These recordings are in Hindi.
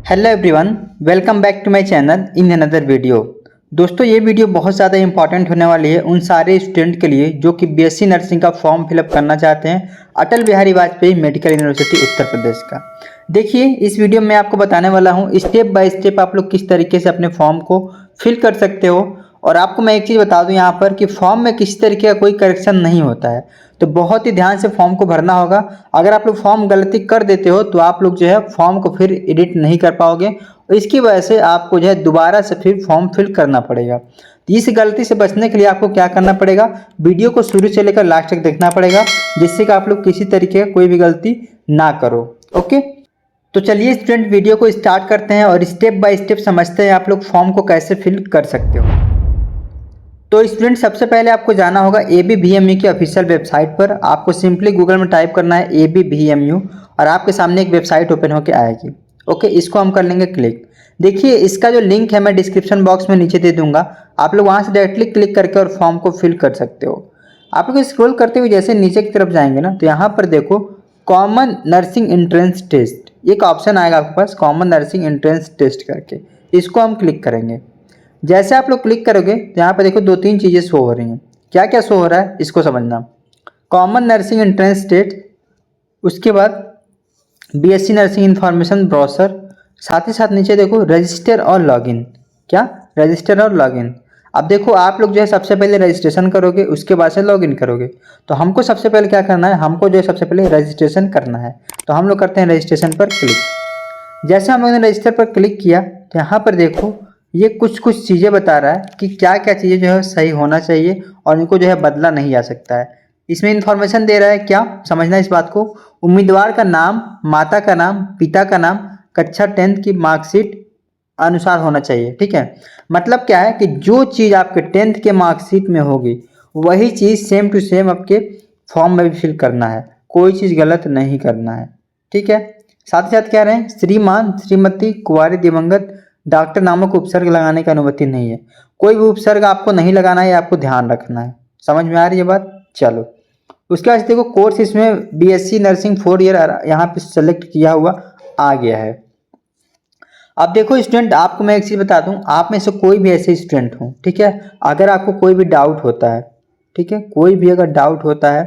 Hello everyone, welcome back to my channel in another video. दोस्तों, ये वीडियो बहुत ज़्यादा इंपॉर्टेंट होने वाली है उन सारे स्टूडेंट के लिए जो कि बीएससी नर्सिंग का फॉर्म फिलअप करना चाहते हैं अटल बिहारी वाजपेयी मेडिकल यूनिवर्सिटी उत्तर प्रदेश का। देखिए, इस वीडियो में आपको बताने वाला हूँ स्टेप बाय स्टेप आप लोग किस तरीके से अपने फॉर्म को फिल कर सकते हो। और आपको मैं एक चीज़ बता दूं यहाँ पर कि फॉर्म में किसी तरीके का कोई करेक्शन नहीं होता है, तो बहुत ही ध्यान से फॉर्म को भरना होगा। अगर आप लोग फॉर्म गलती कर देते हो तो आप लोग जो है फॉर्म को फिर एडिट नहीं कर पाओगे और इसकी वजह से आपको जो है दोबारा से फिर फॉर्म फिल करना पड़ेगा। इस गलती से बचने के लिए आपको क्या करना पड़ेगा, वीडियो को शुरू से लेकर लास्ट तक देखना पड़ेगा, जिससे कि आप लोग किसी तरीके का कोई भी गलती ना करो। ओके, तो चलिए स्टूडेंट वीडियो को स्टार्ट करते हैं और स्टेप बाय स्टेप समझते हैं आप लोग फॉर्म को कैसे फिल कर सकते हो। तो स्टूडेंट, सबसे पहले आपको जाना होगा ABVMU की ऑफिशियल वेबसाइट पर। आपको सिंपली गूगल में टाइप करना है ABVMU और आपके सामने एक वेबसाइट ओपन होकर आएगी। ओके, इसको हम कर लेंगे क्लिक। देखिए, इसका जो लिंक है मैं डिस्क्रिप्शन बॉक्स में नीचे दे दूंगा, आप लोग वहाँ से डायरेक्टली क्लिक करके और फॉर्म को फिल कर सकते हो। आप लोग स्क्रॉल करते हुए जैसे नीचे की तरफ जाएंगे ना, तो यहाँ पर देखो कॉमन नर्सिंग एंट्रेंस टेस्ट, एक ऑप्शन आएगा आपके पास कॉमन नर्सिंग एंट्रेंस टेस्ट करके, इसको हम क्लिक करेंगे। जैसे आप लोग क्लिक करोगे तो यहाँ पे देखो दो तीन चीज़ें शो हो रही हैं। क्या क्या शो हो रहा है इसको समझना। कॉमन नर्सिंग एंट्रेंस टेस्ट, उसके बाद बीएससी नर्सिंग इन्फॉर्मेशन ब्रोशर, साथ ही साथ नीचे देखो रजिस्टर और लॉगिन। क्या? रजिस्टर और लॉगिन। अब देखो आप लोग जो है सबसे पहले रजिस्ट्रेशन करोगे, उसके बाद से लॉगिन करोगे। तो हमको सबसे पहले क्या करना है, हमको जो है सबसे पहले रजिस्ट्रेशन करना है। तो हम लोग करते हैं रजिस्ट्रेशन पर क्लिक। जैसे हम लोगों ने रजिस्टर पर क्लिक किया तो यहाँ पर देखो ये कुछ कुछ चीज़ें बता रहा है कि क्या क्या चीज़ें जो है सही होना चाहिए और इनको जो है बदला नहीं जा सकता है। इसमें इन्फॉर्मेशन दे रहा है, क्या समझना इस बात को। उम्मीदवार का नाम, माता का नाम, पिता का नाम, कक्षा 10th की मार्कशीट अनुसार होना चाहिए। ठीक है, मतलब क्या है कि जो चीज़ आपके 10th के मार्कशीट में होगी वही चीज़ सेम टू सेम आपके फॉर्म में भी फिल करना है, कोई चीज़ गलत नहीं करना है। ठीक है, साथ ही साथ कह रहे हैं श्रीमान, श्रीमती, कुंवारी, दिवंगत डॉक्टर नामक उपसर्ग लगाने की अनुमति नहीं है। कोई भी उपसर्ग आपको नहीं लगाना है, आपको ध्यान रखना है। समझ में आ रही है बात? चलो, उसके बाद देखो कोर्स इसमें बीएससी नर्सिंग 4 ईयर यहाँ पे सेलेक्ट किया हुआ आ गया है। अब देखो स्टूडेंट, आपको मैं एक चीज़ बता दूं, आप में से कोई भी ऐसे स्टूडेंट हो, ठीक है, अगर आपको कोई भी डाउट होता है, ठीक है, कोई भी अगर डाउट होता है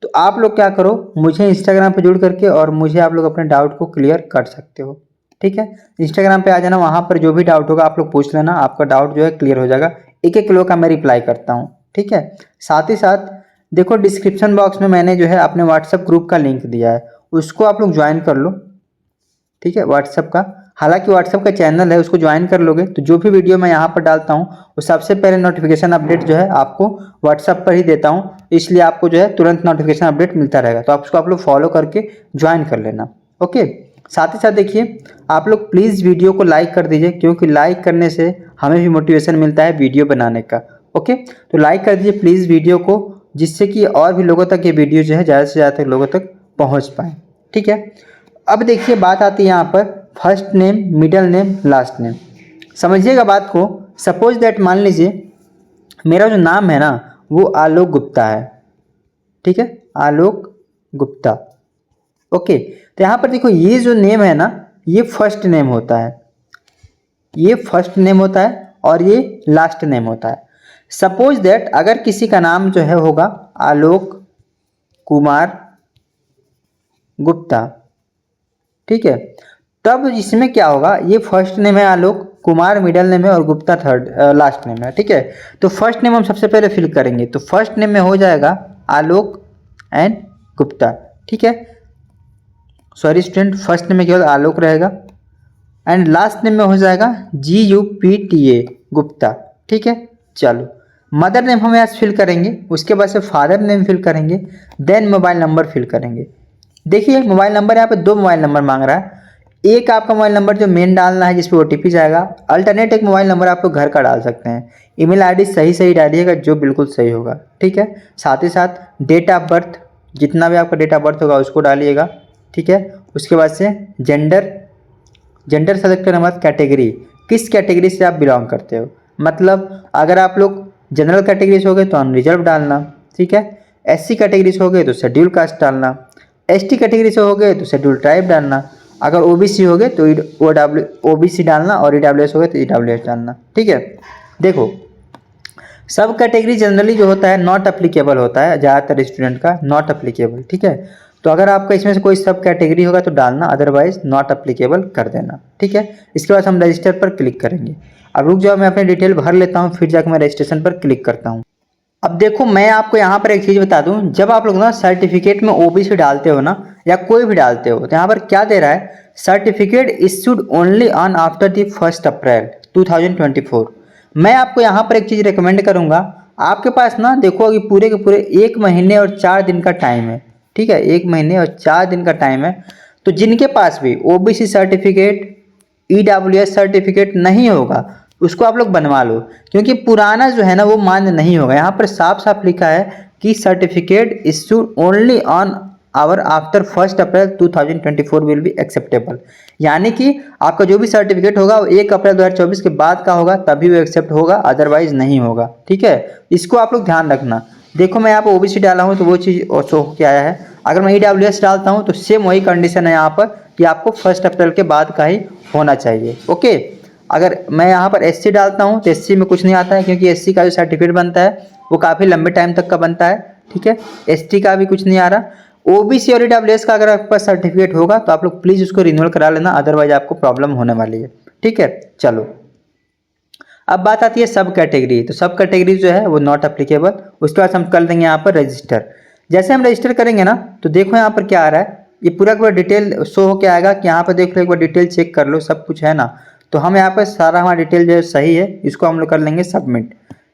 तो आप लोग क्या करो, मुझे इंस्टाग्राम पे जुड़ करके और मुझे आप लोग अपने डाउट को क्लियर कर सकते हो। ठीक है, इंस्टाग्राम पे आ जाना, वहाँ पर जो भी डाउट होगा आप लोग पूछ लेना, आपका डाउट जो है क्लियर हो जाएगा। एक एक लोग का मैं रिप्लाई करता हूँ। ठीक है, साथ ही साथ देखो डिस्क्रिप्शन बॉक्स में मैंने जो है अपने व्हाट्सएप ग्रुप का लिंक दिया है, उसको आप लोग ज्वाइन कर लो। ठीक है, व्हाट्सएप का, हालांकि व्हाट्सएप का चैनल है, उसको ज्वाइन कर लोगे तो जो भी वीडियो मैं यहाँ पर डालता हूँ वो सबसे पहले नोटिफिकेशन अपडेट जो है आपको व्हाट्सएप पर ही देता हूँ, इसलिए आपको जो है तुरंत नोटिफिकेशन अपडेट मिलता रहेगा। तो आप उसको आप लोग फॉलो करके ज्वाइन कर लेना। ओके, साथ ही साथ देखिए आप लोग प्लीज़ वीडियो को लाइक कर दीजिए, क्योंकि लाइक करने से हमें भी मोटिवेशन मिलता है वीडियो बनाने का। ओके, तो लाइक कर दीजिए प्लीज़ वीडियो को, जिससे कि और भी लोगों तक ये वीडियो जो है ज़्यादा से ज़्यादा लोगों तक पहुँच पाए। ठीक है, अब देखिए बात आती है यहाँ पर first name, middle name, last name. समझिएगा बात को। सपोज दैट मान लीजिए मेरा जो नाम है ना वो आलोक गुप्ता है। ठीक है, आलोक गुप्ता। ओके, तो यहाँ पर देखो ये जो नेम है ना ये फर्स्ट नेम होता है, ये फर्स्ट नेम होता है और ये लास्ट नेम होता है। सपोज दैट अगर किसी का नाम जो है होगा आलोक कुमार गुप्ता, ठीक है, तब इसमें क्या होगा, ये फर्स्ट नेम है आलोक, कुमार मिडल नेम है और गुप्ता थर्ड लास्ट नेम है। ठीक है, तो फर्स्ट नेम हम सबसे पहले फिल करेंगे, तो फर्स्ट नेम में हो जाएगा आलोक एंड गुप्ता। ठीक है, सॉरी स्टूडेंट, फर्स्ट नेम में केवल आलोक रहेगा एंड लास्ट नेम में हो जाएगा GUPTA गुप्ता। ठीक है, चलो मदर नेम हम यहाँ फिल करेंगे, उसके बाद से फादर नेम फिल करेंगे, देन मोबाइल नंबर फिल करेंगे। देखिए मोबाइल नंबर यहाँ पे दो मोबाइल नंबर मांग रहा है, एक आपका मोबाइल नंबर जो मेन डालना है जिसपे OTP जाएगा, अल्टरनेट एक मोबाइल नंबर आप लोग घर का डाल सकते हैं। ईमेल आईडी सही डालिएगा जो बिल्कुल सही होगा। ठीक है, साथ ही साथ डेट ऑफ बर्थ, जितना भी आपका डेट ऑफ बर्थ होगा उसको डालिएगा। ठीक है, उसके बाद से जेंडर सेलेक्ट करने के बाद कैटेगरी, किस कैटेगरी से आप बिलोंग करते हो, मतलब अगर आप लोग जनरल कैटेगरी से हो गए तो अनरिजर्व डालना। ठीक है, SC कैटेगरी से हो गए तो शेड्यूल कास्ट डालना, ST कैटेगरी से हो गए तो शेड्यूल ट्राइब डालना, अगर ओबीसी हो गए तो ओबीसी डालना, और ईडब्ल्यूएस हो गए तो ईडब्ल्यूएस डालना। ठीक है, देखो सब कैटेगरी जनरली जो होता है नॉट अप्लीकेबल होता है, ज़्यादातर स्टूडेंट का नॉट अप्लीकेबल। ठीक है, तो अगर आपका इसमें से कोई सब कैटेगरी होगा तो डालना, अदरवाइज नॉट अप्लीकेबल कर देना। ठीक है, इसके बाद हम रजिस्टर पर क्लिक करेंगे। अब रुक जाओ, मैं अपनी डिटेल भर लेता हूँ, फिर जाकर मैं रजिस्ट्रेशन पर क्लिक करता हूँ। अब देखो मैं आपको यहाँ पर एक चीज़ बता दूँ, जब आप लोग ना सर्टिफिकेट में ओबीसी डालते हो ना, या कोई भी डालते हो, तो यहाँ पर क्या दे रहा है, certificate issued only on after the 1 अप्रैल 2024। मैं आपको यहाँ पर एक चीज़ रिकमेंड करूँगा, आपके पास ना देखो अभी पूरे के पूरे 1 महीने और 4 दिन का टाइम है। ठीक है, 1 महीने और 4 दिन का टाइम है। तो जिनके पास भी ओबीसी सर्टिफिकेट, ईडब्ल्यूएस सर्टिफिकेट नहीं होगा उसको आप लोग बनवा लो, क्योंकि पुराना जो है ना वो मान्य नहीं होगा। यहाँ पर साफ साफ लिखा है कि certificate issued only on hour after 1 April 2024 will be acceptable. यानी कि आपका जो भी सर्टिफिकेट होगा वो 1 अप्रैल 2024 के बाद का होगा, तभी वो एक्सेप्ट होगा, अदरवाइज नहीं होगा। ठीक है, इसको आप लोग ध्यान रखना। देखो मैं यहाँ पर ओबीसी डाला हूँ तो वो चीज़ शो होकर आया है। अगर मैं ईडब्ल्यूएस डालता हूँ तो सेम वही कंडीशन है यहाँ पर कि आपको 1 अप्रैल के बाद का ही होना चाहिए। ओके, अगर मैं यहाँ पर एससी डालता हूँ तो एससी में कुछ नहीं आता है, क्योंकि एससी का जो सर्टिफिकेट बनता है वो काफ़ी लंबे टाइम तक का बनता है। ठीक है, एसटी का भी कुछ नहीं आ रहा। ओबीसी और ईडब्ल्यूएस का अगर आपके पास सर्टिफिकेट होगा तो आप लोग प्लीज़ उसको रिन्यूअल करा लेना, अदरवाइज आपको प्रॉब्लम होने वाली है। ठीक है, चलो अब बात आती है सब कैटेगरी। तो सब कैटेगरी जो है वो नॉट अप्लीकेबल। उसके बाद हम कर देंगे यहाँ पर रजिस्टर। जैसे हम रजिस्टर करेंगे ना तो देखो यहाँ पर क्या आ रहा है, ये पूरा का डिटेल शो होकर आएगा कि यहाँ पर देख लो, एक बार डिटेल चेक कर लो, सब कुछ है ना। तो हम यहाँ पर सारा हमारा डिटेल जो है सही है, इसको हम लोग कर लेंगे सबमिट।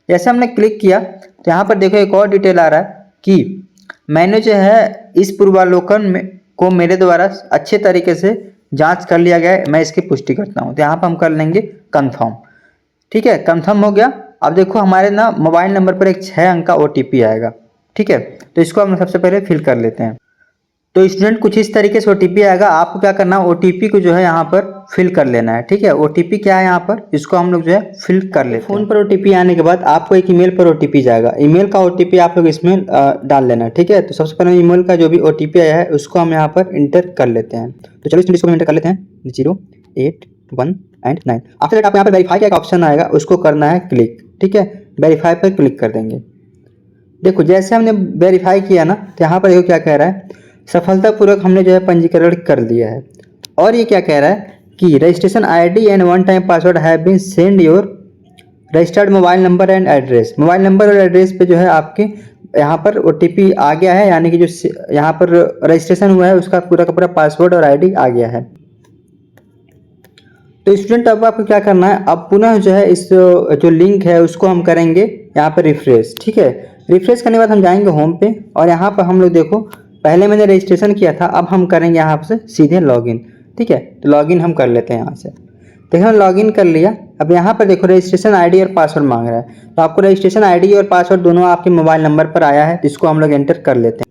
जैसे हमने क्लिक किया तो यहाँ पर देखो एक और डिटेल आ रहा है कि मैंने जो है इस पूर्वावलोकन में को मेरे द्वारा अच्छे तरीके से जांच कर लिया गया है, मैं इसकी पुष्टि करता हूँ। तो यहाँ पर हम कर लेंगे कंफर्म। ठीक है, कंफर्म हो गया। अब देखो हमारे ना मोबाइल नंबर पर एक 6 अंक का ओटीपी आएगा। ठीक है, तो इसको हम सबसे पहले फिल कर लेते हैं। तो स्टूडेंट कुछ इस तरीके से ओटीपी आएगा, आपको क्या करना है, ओटीपी को जो है यहाँ पर फिल कर लेना है। ठीक है, ओटीपी क्या है यहाँ पर, इसको हम लोग जो है फिल कर लेते हैं। फोन पर ओटीपी आने के बाद आपको एक ईमेल पर ओटीपी जाएगा, ईमेल का ओटीपी आप लोग इसमें डाल लेना है। ठीक है, तो सबसे पहले ईमेल का जो भी ओटीपी आया है उसको हम यहाँ पर इंटर कर लेते हैं। तो चलो इसको इंटर कर लेते हैं, 0 8 1 एंड 9। आफ्टर दैट आप यहाँ पर वेरीफाई का एक ऑप्शन आएगा, उसको करना है क्लिक। ठीक है, वेरीफाई पर क्लिक कर देंगे। देखो जैसे हमने वेरीफाई किया ना तो यहाँ पर देखो क्या कह रहा है, सफलतापूर्वक हमने जो है पंजीकरण कर लिया है। और ये क्या कह रहा है कि registration ID and one time password have been send your registered mobile number and address. Mobile number और एड्रेस पे जो है आपके यहाँ पर ओटीपी आ गया है, यानी कि जो यहाँ पर रजिस्ट्रेशन हुआ है उसका पूरा का पूरा पासवर्ड और आईडी आ गया है। तो स्टूडेंट अब आपको क्या करना है, अब पुनः जो है इस जो लिंक है उसको हम करेंगे यहाँ पर रिफ्रेश। ठीक है, रिफ्रेश करने के बाद हम जाएंगे होम पे, और यहाँ पर हम लोग देखो पहले मैंने रजिस्ट्रेशन किया था, अब हम करेंगे यहाँ से सीधे लॉगिन। ठीक है, तो लॉगिन हम कर लेते हैं यहाँ से। देखो हम लॉगिन कर लिया। अब यहाँ पर देखो रजिस्ट्रेशन आईडी और पासवर्ड मांग रहा है, तो आपको रजिस्ट्रेशन आईडी और पासवर्ड दोनों आपके मोबाइल नंबर पर आया है, तो इसको हम लोग एंटर कर लेते हैं।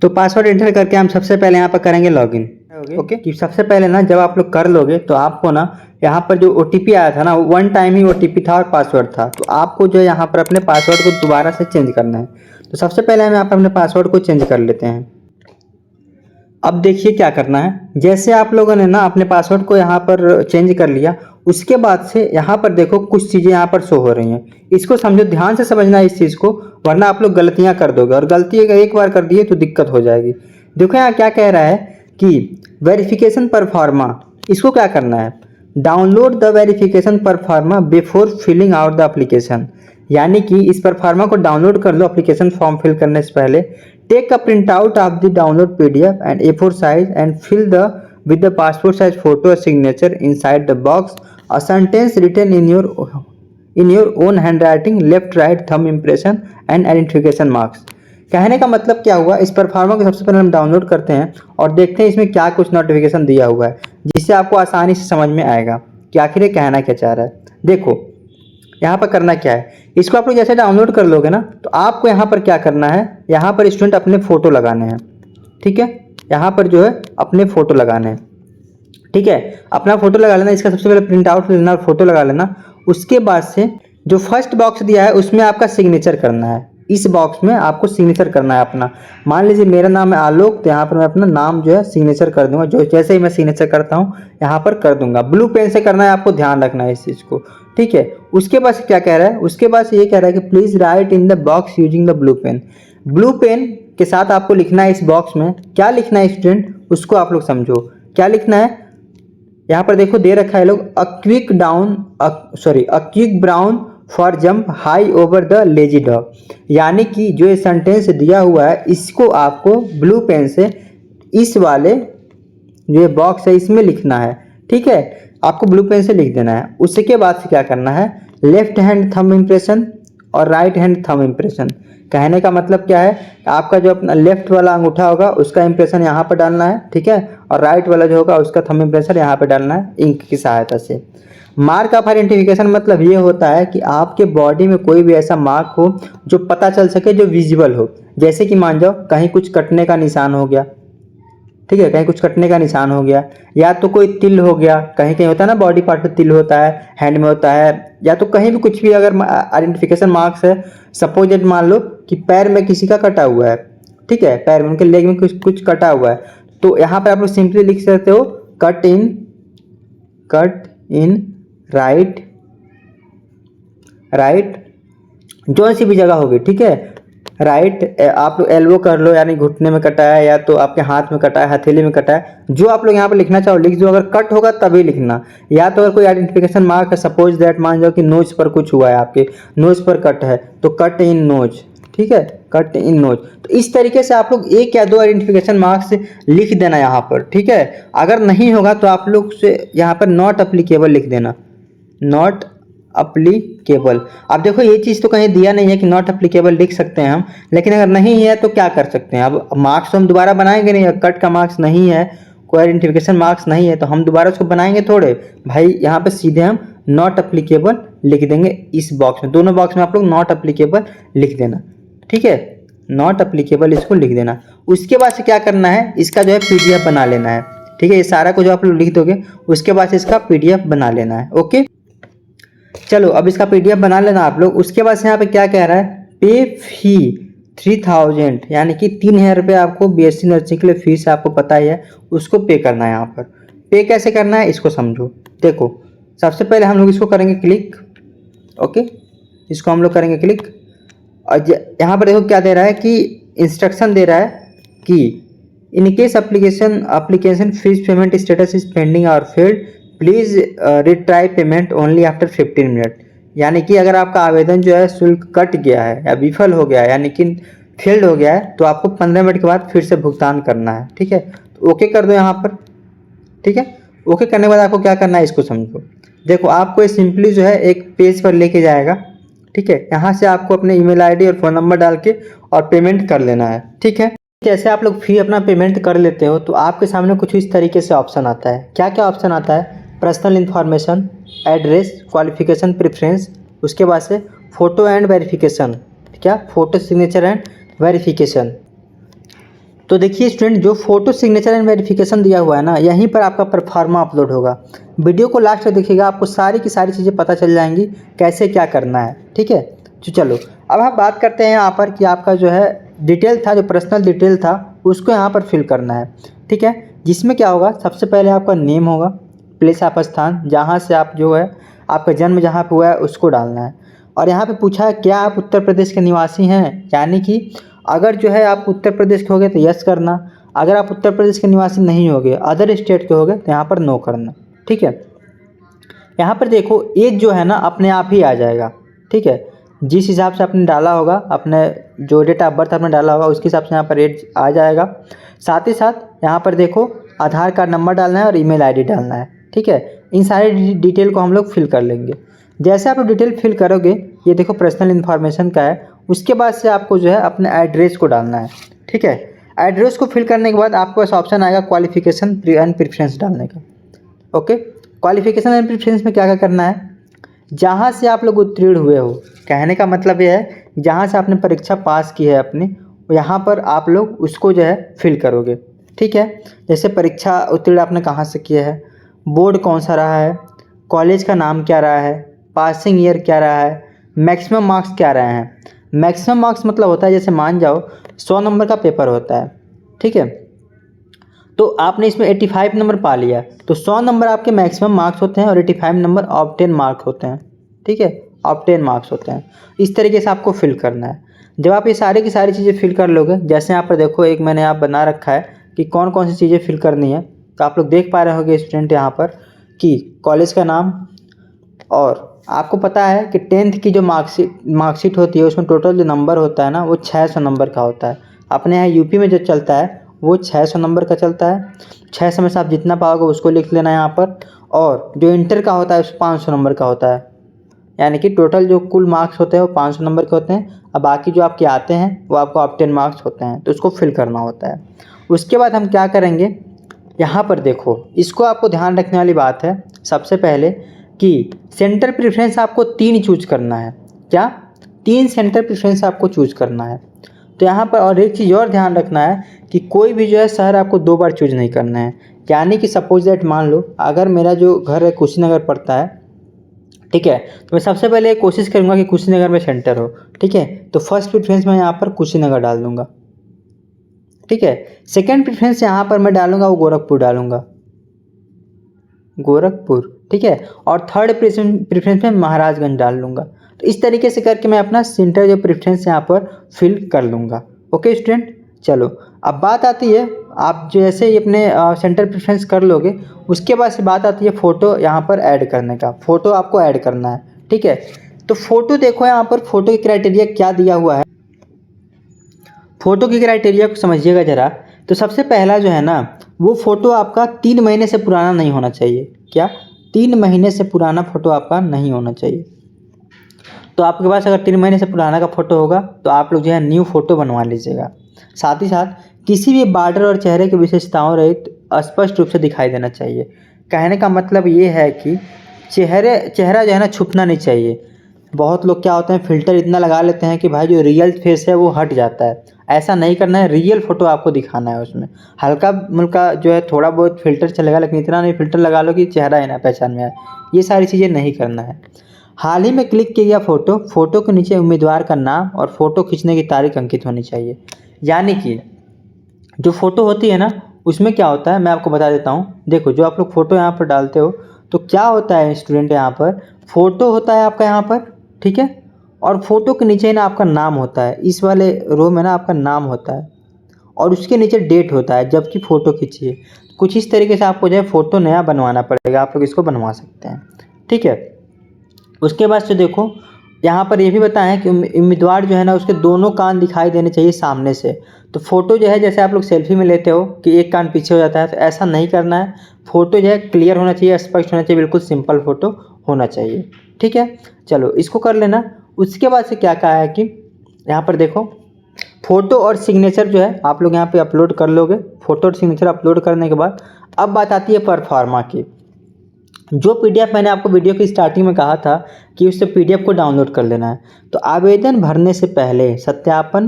तो पासवर्ड एंटर करके हम सबसे पहले यहाँ पर करेंगे लॉगिन। ओके, कि सबसे पहले ना जब आप लोग कर लोगे तो आपको ना यहाँ पर जो ओटीपी आया था ना, वन टाइम ही ओटीपी था और पासवर्ड था, तो आपको जो है यहाँ पर अपने पासवर्ड को दोबारा से चेंज करना है। तो सबसे पहले हम यहाँ पर अपने पासवर्ड को चेंज कर लेते हैं। अब देखिए क्या करना है, जैसे आप लोगों ने ना अपने पासवर्ड को यहाँ पर चेंज कर लिया, उसके बाद से यहाँ पर देखो कुछ चीज़ें यहाँ पर शो हो रही हैं, इसको समझो, ध्यान से समझना है इस चीज़ को, वरना आप लोग गलतियाँ कर दोगे, और गलती अगर एक बार कर दिए तो दिक्कत हो जाएगी। देखो यहाँ क्या कह रहा है कि वेरिफिकेशन परफॉर्मा, इसको क्या करना है, download the verification proforma before filling out the application. यानी कि इस परफॉर्मा को डाउनलोड कर लो एप्लीकेशन फॉर्म फिल करने से पहले। Take a print out of the download PDF and A4 size and fill the with the passport size photo और signature inside the box a sentence written in your own handwriting, left right thumb impression and identification marks. कहने का मतलब क्या हुआ, इस परफॉर्मा को सबसे पहले हम डाउनलोड करते हैं और देखते हैं इसमें क्या कुछ नोटिफिकेशन दिया हुआ है, जिससे आपको आसानी से समझ में आएगा कि आखिर ये कहना क्या चाह रहा है। देखो यहाँ पर करना क्या है, इसको आप लोग जैसे डाउनलोड कर लोगे ना तो आपको यहाँ पर क्या करना है, यहाँ पर स्टूडेंट अपने फ़ोटो लगाने हैं। ठीक है, यहाँ पर जो है अपने फ़ोटो लगाने हैं। ठीक है, अपना फ़ोटो लगा लेना, इसका सबसे पहले प्रिंट आउट लेना और फोटो लगा लेना। उसके बाद से जो फर्स्ट बॉक्स दिया है उसमें आपका सिग्नेचर करना है। इस बॉक्स में आपको सिग्नेचर करना है अपना। मान लीजिए मेरा नाम है आलोक, तो यहाँ पर मैं अपना नाम जो है सिग्नेचर कर दूंगा। जो जैसे ही मैं सिग्नेचर करता हूँ यहाँ पर कर दूंगा। ब्लू पेन से करना है, आपको ध्यान रखना है इस चीज़ को, ठीक है। उसके बाद क्या कह रहा है, उसके बाद ये कह रहा है कि please write in the box using the blue pen. Blue pen के साथ आपको लिखना है इस बॉक्स में। क्या लिखना है स्टूडेंट, उसको आप लोग समझो क्या लिखना है। यहाँ पर देखो दे रखा है लोग, a quick brown for jump high over the lazy dog. यानी कि जो ये सेंटेंस दिया हुआ है इसको आपको ब्लू पेन से इस वाले जो ये बॉक्स है इसमें लिखना है, ठीक है। आपको ब्लू पेन से लिख देना है। उसके बाद से क्या करना है, लेफ्ट हैंड थंब इम्प्रेशन और राइट हैंड थंब इम्प्रेशन। कहने का मतलब क्या है, आपका जो अपना लेफ्ट वाला अंगूठा होगा उसका इंप्रेशन यहाँ पर डालना है, ठीक है, और राइट वाला जो होगा उसका थंब इम्प्रेशन यहाँ पर डालना है इंक की सहायता से। मार्क ऑफ आइडेंटिफिकेशन मतलब ये होता है कि आपके बॉडी में कोई भी ऐसा मार्क हो जो पता चल सके, जो विजिबल हो। जैसे कि मान जाओ कहीं कुछ कटने का निशान हो गया, ठीक है, कहीं कुछ कटने का निशान हो गया, या तो कोई तिल हो गया, कहीं कहीं होता है ना बॉडी पार्ट पे तिल होता है, हैंड में होता है, या तो कहीं भी कुछ भी अगर आइडेंटिफिकेशन मार्क्स है। सपोज दैट मान लो कि पैर में किसी का कटा हुआ है, ठीक है, पैर में उनके लेग में कुछ कटा हुआ है, तो यहाँ पर आप लोग सिंपली लिख सकते हो कट इन राइट जो सी भी जगह होगी, ठीक है, राइट। आप लोग एल्बो कर लो, यानी घुटने में कटा है, या तो आपके हाथ में कटा है, हथेली में कटा है, जो आप लोग यहाँ पर लिखना चाहो लिख दो। अगर कट होगा तभी लिखना, या तो अगर कोई आइडेंटिफिकेशन मार्क है, सपोज दैट मान जाओ कि नोज पर कुछ हुआ है, आपके नोज पर कट है तो कट इन नोज, ठीक है, कट इन नोज। तो इस तरीके से आप लोग एक या दो आइडेंटिफिकेशन मार्क्स लिख देना यहाँ पर, ठीक है। अगर नहीं होगा तो आप लोग से यहाँ पर नॉट अप्लीकेबल लिख देना, नॉट अप्लीकेबल। अब देखो ये चीज़ तो कहीं दिया नहीं है कि नॉट अप्लीकेबल लिख सकते हैं हम, लेकिन अगर नहीं है तो क्या कर सकते हैं। अब मार्क्स तो हम दोबारा बनाएंगे नहीं, कट का मार्क्स नहीं है, कोई आइडेंटिफिकेशन मार्क्स नहीं है, तो हम दोबारा उसको बनाएंगे थोड़े भाई। यहाँ पे सीधे हम नॉट अप्लीकेबल लिख देंगे इस बॉक्स में। दोनों बॉक्स में आप लोग नॉट अप्लीकेबल लिख देना, ठीक है, नॉट अप्लीकेबल इसको लिख देना। उसके बाद से क्या करना है, इसका जो है PDF बना लेना है, ठीक है। ये सारा को जो आप लोग लिख दोगे उसके बाद से इसका PDF बना लेना है, ओके। चलो अब इसका PDF बना लेना आप लोग। उसके बाद से यहाँ पे क्या कह रहा है, पे फी 3000, यानी कि 3000 रुपये आपको BSc नर्सिंग के लिए फीस आपको पता ही है, उसको पे करना है। यहाँ पर पे कैसे करना है इसको समझो। देखो सबसे पहले हम लोग इसको करेंगे क्लिक, ओके, इसको हम लोग करेंगे क्लिक। और यहाँ पर देखो क्या दे रहा है कि इंस्ट्रक्शन दे रहा है कि in case application fee payment status is pending और failed, please retry payment only after 15 minute. यानी कि अगर आपका आवेदन जो है शुल्क कट गया है या विफल हो गया है, यानी कि फेल्ड हो गया है, तो आपको 15 मिनट के बाद फिर से भुगतान करना है, ठीक है। तो ओके कर दो यहाँ पर, ठीक है। ओके करने के बाद आपको क्या करना है इसको समझो। देखो आपको ये सिंपली जो है एक पेज पर लेके जाएगा, ठीक है। यहाँ से आपको अपने ईमेल आईडी और फ़ोन नंबर डाल के और पेमेंट कर लेना है, ठीक है। जैसे आप लोग फी अपना पेमेंट कर लेते हो तो आपके सामने कुछ इस तरीके से ऑप्शन आता है। क्या क्या ऑप्शन आता है, personal information, address, qualification preference, उसके बाद से फ़ोटो एंड वेरिफिकेशन, क्या फ़ोटो सिग्नेचर एंड वेरिफिकेशन। तो देखिए स्टूडेंट, जो फोटो सिग्नेचर एंड वेरिफिकेशन दिया हुआ है ना, यहीं पर आपका परफॉर्मा अपलोड होगा। वीडियो को लास्ट तक देखिएगा, आपको सारी की सारी चीज़ें पता चल जाएंगी कैसे क्या करना है, ठीक है। तो चलो अब हम बात करते हैं यहाँ पर कि आपका जो है डिटेल था, जो पर्सनल डिटेल था उसको यहाँ पर फिल करना है, ठीक है। जिसमें क्या होगा, सबसे पहले आपका नेम होगा, प्लेस ऑफ स्थान जहाँ से आप जो है आपका जन्म जहाँ पे हुआ है उसको डालना है। और यहाँ पे पूछा है क्या आप उत्तर प्रदेश के निवासी हैं, यानी कि अगर जो है आप उत्तर प्रदेश के होगे तो यस करना, अगर आप उत्तर प्रदेश के निवासी नहीं होगे, अदर स्टेट के होगे, तो यहाँ पर नो करना, ठीक है। यहाँ पर देखो एज जो है ना अपने आप ही आ जाएगा, ठीक है। जिस हिसाब से आपने डाला होगा, अपने जो डेट ऑफ बर्थ आपने डाला होगा उसके हिसाब से यहाँ पर एज आ जाएगा। साथ ही साथ यहाँ पर देखो आधार कार्ड नंबर डालना है और ईमेल आईडी डालना है, ठीक है। इन सारी डिटेल को हम लोग फिल कर लेंगे। जैसे आप डिटेल फिल करोगे, ये देखो पर्सनल इन्फॉर्मेशन का है, उसके बाद से आपको जो है अपने एड्रेस को डालना है, ठीक है। एड्रेस को फिल करने के बाद आपको पास ऑप्शन आएगा क्वालिफिकेशन एंड प्रेफरेंस डालने का, ओके। क्वालिफिकेशन एंड प्रेफरेंस में क्या क्या करना है, जहाँ से आप लोग उत्तीर्ण हुए हो, कहने का मतलब ये है जहाँ से आपने परीक्षा पास की है अपनी, यहाँ पर आप लोग उसको जो है फिल करोगे, ठीक है। जैसे परीक्षा उत्तीर्ण आपने कहाँ से किया है, बोर्ड कौन सा रहा है, कॉलेज का नाम क्या रहा है, पासिंग ईयर क्या रहा है, मैक्सिमम मार्क्स क्या रहे हैं। मैक्सिमम मार्क्स मतलब होता है, जैसे मान जाओ 100 नंबर का पेपर होता है, ठीक है, तो आपने इसमें 85 नंबर पा लिया, तो 100 नंबर आपके मैक्सिमम मार्क्स होते हैं और 85 नंबर ऑब्टेन मार्क्स होते हैं, ठीक है, ऑब्टेन मार्क्स होते हैं। इस तरीके से आपको फिल करना है। जब आप ये सारी की सारी चीज़ें फिल कर लोगे, जैसे यहाँ पर देखो एक मैंने आप बना रखा है कि कौन कौन सी चीज़ें फिल करनी है, तो आप लोग देख पा रहे होंगे स्टूडेंट यहाँ पर कि कॉलेज का नाम, और आपको पता है कि 10th की जो मार्कशीट होती है उसमें टोटल जो नंबर होता है ना वो 600 नंबर का होता है। अपने यहाँ यूपी में जो चलता है वो 600 नंबर का चलता है। 600 में से आप जितना पाओगे उसको लिख लेना है यहाँ पर, और जो इंटर का होता है उस 500 नंबर का होता है, यानी कि टोटल जो कुल मार्क्स होते हैं वो 500 नंबर के होते हैं। अब बाकी जो आपके आते हैं वो आपको ऑब्टेन मार्क्स होते हैं, तो उसको फिल करना होता है। उसके बाद हम क्या करेंगे, यहाँ पर देखो इसको आपको ध्यान रखने वाली बात है सबसे पहले कि सेंटर प्रेफरेंस आपको 3 चूज करना है। क्या? 3 सेंटर प्रेफरेंस आपको चूज करना है। तो यहाँ पर और एक चीज़ और ध्यान रखना है कि कोई भी जो है शहर आपको 2 बार चूज नहीं करना है। यानी कि सपोज दैट मान लो अगर मेरा जो घर है कुशीनगर पड़ता है, ठीक है, तो मैं सबसे पहले कोशिश करूँगा कि कुशीनगर में सेंटर हो, ठीक है, तो फर्स्ट प्रेफरेंस मैं यहाँ पर कुशीनगर डाल दूँगा, ठीक है। सेकेंड प्रेफरेंस यहाँ पर मैं डालूँगा वो गोरखपुर डालूँगा, गोरखपुर, ठीक है, और थर्ड प्रेफरेंस में महाराजगंज डाल लूँगा। तो इस तरीके से करके मैं अपना सेंटर जो प्रेफरेंस यहाँ पर फिल कर लूँगा। ओके स्टूडेंट, चलो अब बात आती है, आप जैसे ही अपने सेंटर प्रेफरेंस कर लोगे उसके बाद से बात आती है फ़ोटो यहाँ पर ऐड करने का। फ़ोटो आपको ऐड करना है, ठीक है। तो फ़ोटो देखो यहाँ पर फ़ोटो की क्राइटेरिया क्या दिया हुआ है, फ़ोटो की क्राइटेरिया को समझिएगा ज़रा। तो सबसे पहला जो है ना वो फ़ोटो आपका 3 महीने से पुराना नहीं होना चाहिए। क्या? 3 महीने से पुराना फ़ोटो आपका नहीं होना चाहिए। तो आपके पास अगर 3 महीने से पुराना का फ़ोटो होगा तो आप लोग जो है न्यू फ़ोटो बनवा लीजिएगा। साथ ही साथ किसी भी बॉर्डर और चेहरे की विशेषताओं रहित स्पष्ट रूप से दिखाई देना चाहिए। कहने का मतलब ये है कि चेहरा जो है ना छुपना नहीं चाहिए। बहुत लोग क्या होते हैं फ़िल्टर इतना लगा लेते हैं कि भाई जो रियल फेस है वो हट जाता है। ऐसा नहीं करना है, रियल फ़ोटो आपको दिखाना है उसमें। हल्का मुल्का जो है थोड़ा बहुत फ़िल्टर चलेगा, लेकिन इतना नहीं फ़िल्टर लगा लो कि चेहरा ही ना पहचान में आए। ये सारी चीज़ें नहीं करना है। हाल ही में क्लिक किया गया फ़ोटो के नीचे उम्मीदवार का नाम और फ़ोटो खींचने की तारीख अंकित होनी चाहिए। यानी कि जो फ़ोटो होती है ना उसमें क्या होता है मैं आपको बता देता हूँ। देखो जो आप लोग फ़ोटो यहाँ पर डालते हो तो क्या होता है स्टूडेंट, यहाँ पर फ़ोटो होता है आपका यहाँ पर, ठीक है, और फ़ोटो के नीचे ना आपका नाम होता है। इस वाले रो में ना आपका नाम होता है और उसके नीचे डेट होता है जबकि फ़ोटो खींची है। कुछ इस तरीके से आपको जो है फ़ोटो नया बनवाना पड़ेगा, आप लोग इसको बनवा सकते हैं, ठीक है। उसके बाद से देखो यहाँ पर ये भी बताएं कि उम्मीदवार जो है ना उसके दोनों कान दिखाई देने चाहिए सामने से। तो फ़ोटो जो है जैसे आप लोग सेल्फी में लेते हो कि एक कान पीछे हो जाता है, तो ऐसा नहीं करना है। फ़ोटो जो है क्लियर होना चाहिए, स्पष्ट होना चाहिए, बिल्कुल सिंपल फ़ोटो होना चाहिए, ठीक है। चलो इसको कर लेना। उसके बाद से क्या कहा है कि यहाँ पर देखो फ़ोटो और सिग्नेचर जो है आप लोग यहाँ पे अपलोड कर लोगे। फ़ोटो और सिग्नेचर अपलोड करने के बाद अब बात आती है परफॉर्मा की। जो पीडीएफ मैंने आपको वीडियो की स्टार्टिंग में कहा था कि उससे पीडीएफ को डाउनलोड कर लेना है। तो आवेदन भरने से पहले सत्यापन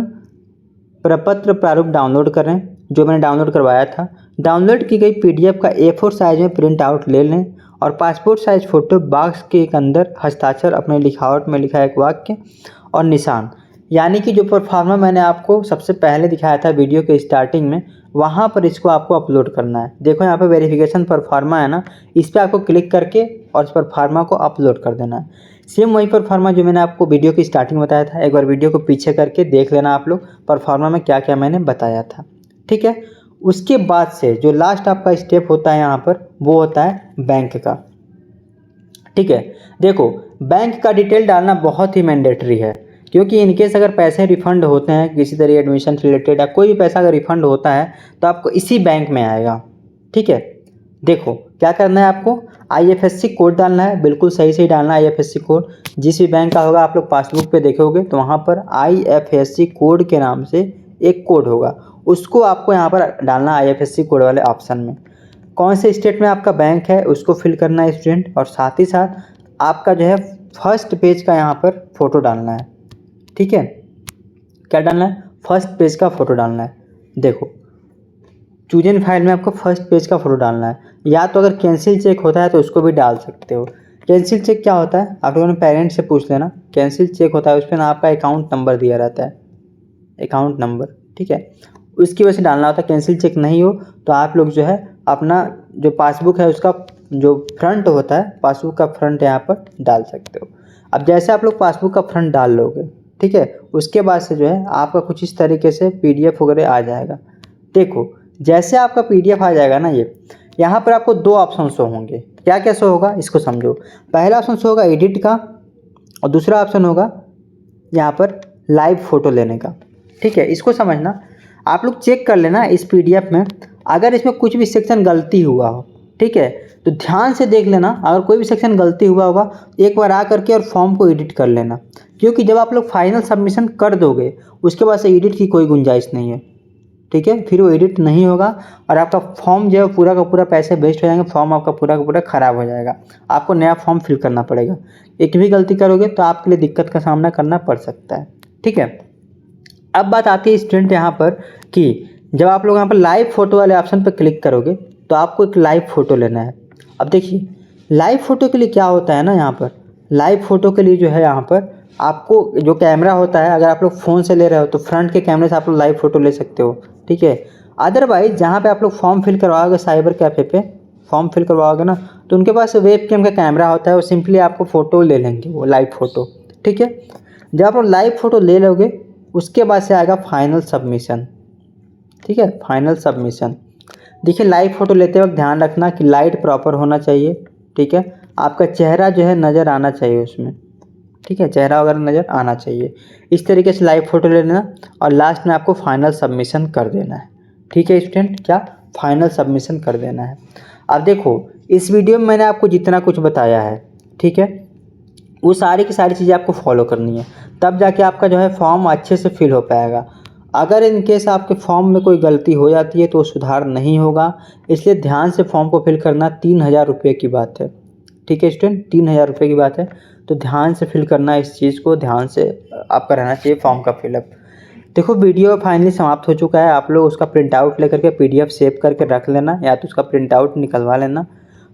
प्रपत्र प्रारूप डाउनलोड करें, जो मैंने डाउनलोड करवाया था। डाउनलोड की गई पीडीएफ का A4 साइज में प्रिंट आउट ले लें और पासपोर्ट साइज फ़ोटो बॉक्स के एक अंदर हस्ताक्षर अपने लिखावट में लिखा एक वाक्य और निशान, यानी कि जो परफॉर्मा मैंने आपको सबसे पहले दिखाया था वीडियो के स्टार्टिंग में, वहाँ पर इसको आपको अपलोड करना है। देखो यहाँ पे वेरिफिकेशन परफॉर्मा है ना, इस पर आपको क्लिक करके और इस परफॉर्मा को अपलोड कर देना है। सेम वही परफॉर्मा जो मैंने आपको वीडियो की स्टार्टिंग बताया था, एक बार वीडियो को पीछे करके देख लेना आप लोग परफॉर्मा में क्या क्या मैंने बताया था, ठीक है। उसके बाद से जो लास्ट आपका स्टेप होता है यहाँ पर वो होता है बैंक का, ठीक है। देखो बैंक का डिटेल डालना बहुत ही मैंडेटरी है, क्योंकि इनकेस अगर पैसे रिफ़ंड होते हैं किसी तरह एडमिशन रिलेटेड या कोई भी पैसा अगर रिफ़ंड होता है तो आपको इसी बैंक में आएगा, ठीक है। देखो क्या करना है, आपको IFSC कोड डालना है, बिल्कुल सही सही डालना है IFSC कोड। जिस भी बैंक का होगा आप लोग पासबुक पे देखोगे तो वहाँ पर IFSC कोड के नाम से एक कोड होगा, उसको आपको यहाँ पर डालना है IFSC कोड वाले ऑप्शन में। कौन से स्टेट में आपका बैंक है उसको फिल करना है स्टूडेंट, और साथ ही साथ आपका जो है फर्स्ट पेज का यहाँ पर फ़ोटो डालना है, ठीक है। क्या डालना है? फर्स्ट पेज का फ़ोटो डालना है। देखो चूजन फाइल में आपको फर्स्ट पेज का फ़ोटो डालना है, या तो अगर कैंसिल चेक होता है तो उसको भी डाल सकते हो। कैंसिल चेक क्या होता है, आप लोगों ने पेरेंट्स से पूछ लेना। कैंसिल चेक होता है, उस पर ना आपका अकाउंट नंबर दिया रहता है, अकाउंट नंबर, ठीक है, उसकी वजह से डालना होता है। कैंसिल चेक नहीं हो तो आप लोग जो है अपना जो पासबुक है उसका जो फ्रंट होता है, पासबुक का फ्रंट यहाँ पर डाल सकते हो। अब जैसे आप लोग पासबुक का फ्रंट डाल लोगे, ठीक है, उसके बाद से जो है आपका कुछ इस तरीके से PDF वगैरह आ जाएगा। देखो जैसे आपका PDF आ जाएगा ना, ये यहाँ पर आपको 2 ऑप्शन शो होंगे। क्या क्या शो होगा इसको समझो। पहला ऑप्शन शो होगा एडिट का, और दूसरा ऑप्शन होगा यहाँ पर लाइव फ़ोटो लेने का, ठीक है। इसको समझना, आप लोग चेक कर लेना इस PDF में, अगर इसमें कुछ भी सेक्शन गलती हुआ हो, ठीक है, तो ध्यान से देख लेना। अगर कोई भी सेक्शन गलती हुआ होगा एक बार आ करके और फॉर्म को एडिट कर लेना, क्योंकि जब आप लोग फाइनल सबमिशन कर दोगे उसके बाद से एडिट की कोई गुंजाइश नहीं है, ठीक है। फिर वो एडिट नहीं होगा और आपका फॉर्म जो है पूरा का पूरा पैसे वेस्ट हो जाएंगे, फॉर्म आपका पूरा का पूरा ख़राब हो जाएगा, आपको नया फॉर्म फिल करना पड़ेगा। एक भी गलती करोगे तो आपके लिए दिक्कत का सामना करना पड़ सकता है, ठीक है। अब बात आती है स्टूडेंट यहाँ पर कि जब आप लोग यहाँ पर लाइव फ़ोटो वाले ऑप्शन पर क्लिक करोगे तो आपको एक लाइव फ़ोटो लेना है। अब देखिए लाइव फ़ोटो के लिए क्या होता है ना, यहाँ पर लाइव फ़ोटो के लिए जो है यहाँ पर आपको जो कैमरा होता है, अगर आप लोग फ़ोन से ले रहे हो तो फ्रंट के कैमरे से आप लोग लाइव फ़ोटो ले सकते हो, ठीक है। अदरवाइज़ जहाँ पे आप लोग फॉर्म फिल करवाओगे साइबर कैफ़े पे फॉर्म फिल करवाओगे ना, तो उनके पास वेब कैम का कैमरा होता है, वो सिंपली आपको फ़ोटो ले लेंगे, वो लाइव फ़ोटो, ठीक है। जब आप लोग लाइव फ़ोटो ले लोगे उसके बाद से आएगा फाइनल सबमिशन, ठीक है, फाइनल सबमिशन। देखिए लाइव फ़ोटो लेते वक्त ध्यान रखना कि लाइट प्रॉपर होना चाहिए, ठीक है, आपका चेहरा जो है नज़र आना चाहिए उसमें, ठीक है, चेहरा वगैरह नज़र आना चाहिए। इस तरीके से लाइव फ़ोटो ले लेना और लास्ट में आपको फाइनल सबमिशन कर देना है, ठीक है स्टूडेंट, क्या फाइनल सबमिशन कर देना है। अब देखो इस वीडियो में मैंने आपको जितना कुछ बताया है, ठीक है, वो सारी की सारी चीज़ें आपको फॉलो करनी है, तब जाके आपका जो है फॉर्म अच्छे से फिल हो पाएगा। अगर इन केस आपके फॉर्म में कोई गलती हो जाती है तो सुधार नहीं होगा, इसलिए ध्यान से फॉर्म को फिल करना। 3000 रुपये की बात है, ठीक है स्टूडेंट, 3000 रुपये की बात है, तो ध्यान से फिल करना, इस चीज़ को ध्यान से आपका रहना चाहिए फॉर्म का फिलअप। देखो वीडियो फाइनली समाप्त हो चुका है, आप लोग उसका प्रिंट आउट लेकर के PDF सेव करके रख लेना, या तो उसका प्रिंट आउट निकलवा लेना।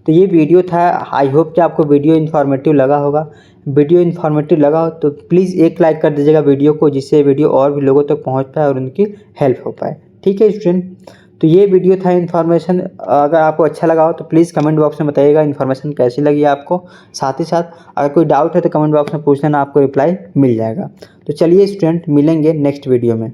तो ये वीडियो था, आई होप कि आपको वीडियो इन्फॉर्मेटिव लगा होगा। वीडियो इन्फॉर्मेटिव लगा हो तो प्लीज़ एक लाइक कर दीजिएगा वीडियो को, जिससे वीडियो और भी लोगों तक पहुंच पाए और उनकी हेल्प हो पाए, ठीक है स्टूडेंट। तो ये वीडियो था इन्फॉर्मेशन, अगर आपको अच्छा लगा हो तो प्लीज़ कमेंट बॉक्स में बताइएगा इन्फॉर्मेशन कैसी लगी आपको। साथ ही साथ अगर कोई डाउट है तो कमेंट बॉक्स में पूछ लेना, आपको रिप्लाई मिल जाएगा। तो चलिए स्टूडेंट, मिलेंगे नेक्स्ट वीडियो में।